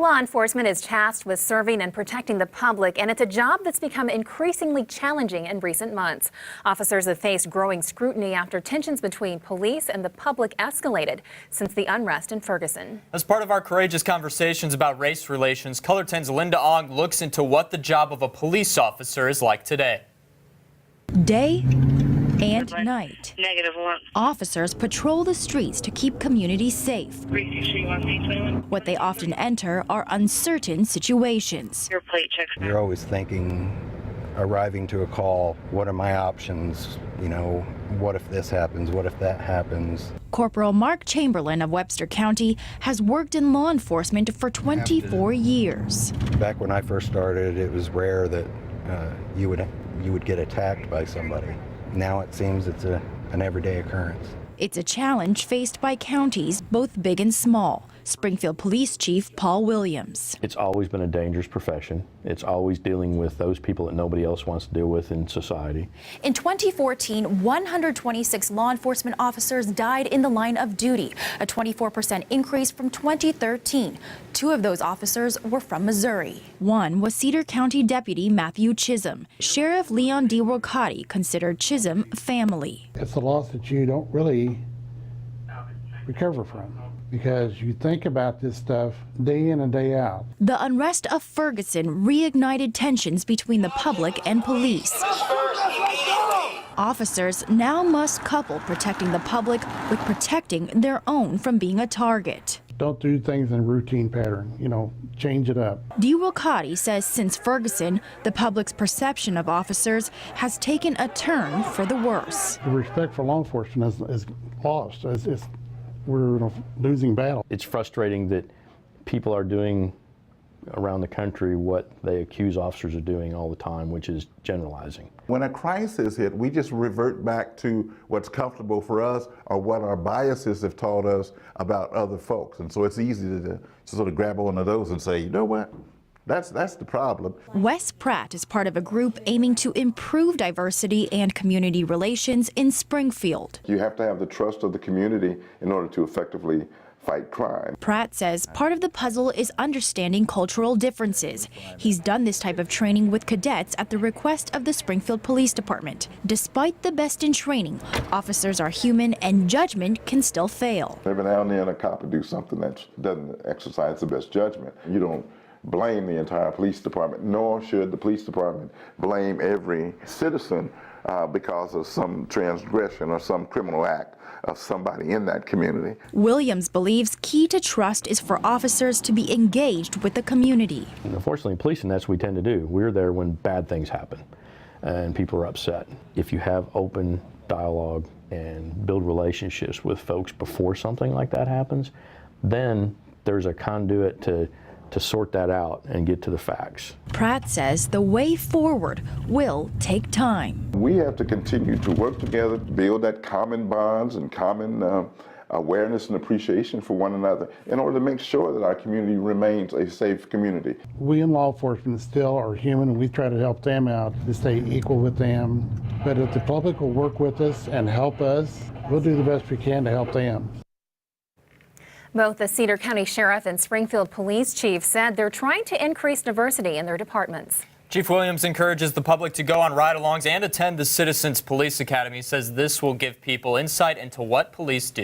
Law enforcement is tasked with serving and protecting the public, and it's a job that's become increasingly challenging in recent months. Officers have faced growing scrutiny after tensions between police and the public escalated since the unrest in Ferguson. As part of our courageous conversations about race relations, Color 10's Linda Ong looks into what the job of a police officer is like today. Day and night, -1. officers patrol the streets to keep communities safe. 323 What they often enter are uncertain situations. Your plate checks. You're always thinking, arriving to a call, what are my options? You know, what if this happens? What if that happens? Corporal Mark Chamberlain of Webster County has worked in law enforcement for 24 years. Back when I first started, it was rare that you would get attacked by somebody. Now it seems it's an everyday occurrence. It's a challenge faced by counties, both big and small. Springfield Police Chief Paul Williams. It's always been a dangerous profession. It's always dealing with those people that nobody else wants to deal with in society. In 2014, 126 law enforcement officers died in the line of duty, a 24% increase from 2013. Two of those officers were from Missouri. One was Cedar County Deputy Matthew Chisholm. Sheriff Leon DeRocati considered Chisholm family. It's a loss that you don't really recover from, because you think about this stuff day in and day out. The unrest of Ferguson reignited tensions between the public and police. Officers now must couple protecting the public with protecting their own from being a target. Don't do things in a routine pattern, you know, change it up. DeRocati says since Ferguson, the public's perception of officers has taken a turn for the worse. The respect for law enforcement is lost. We're in a losing battle. It's frustrating that people are doing around the country what they accuse officers of doing all the time, which is generalizing. When a crisis hit, we just revert back to what's comfortable for us or what our biases have taught us about other folks. And so it's easy to sort of grab one of those and say, you know what? That's the problem. Wes Pratt is part of a group aiming to improve diversity and community relations in Springfield. You have to have the trust of the community in order to effectively fight crime. Pratt says part of the puzzle is understanding cultural differences. He's done this type of training with cadets at the request of the Springfield Police Department. Despite the best in training, officers are human and judgment can still fail. Every now and then a cop will do something that doesn't exercise the best judgment. You don't blame the entire police department, nor should the police department blame every citizen because of some transgression or some criminal act of somebody in that community. Williams believes key to trust is for officers to be engaged with the community. And unfortunately, in policing, that's what we tend to do. We're there when bad things happen and people are upset. If you have open dialogue and build relationships with folks before something like that happens, then there's a conduit to sort that out and get to the facts. Pratt says the way forward will take time. We have to continue to work together, build that common bonds and common awareness and appreciation for one another in order to make sure that our community remains a safe community. We in law enforcement still are human, and we try to help them out to stay equal with them. But if the public will work with us and help us, we'll do the best we can to help them. Both the Cedar County Sheriff and Springfield Police Chief said they're trying to increase diversity in their departments. Chief Williams encourages the public to go on ride-alongs and attend the Citizens Police Academy. He says this will give people insight into what police do.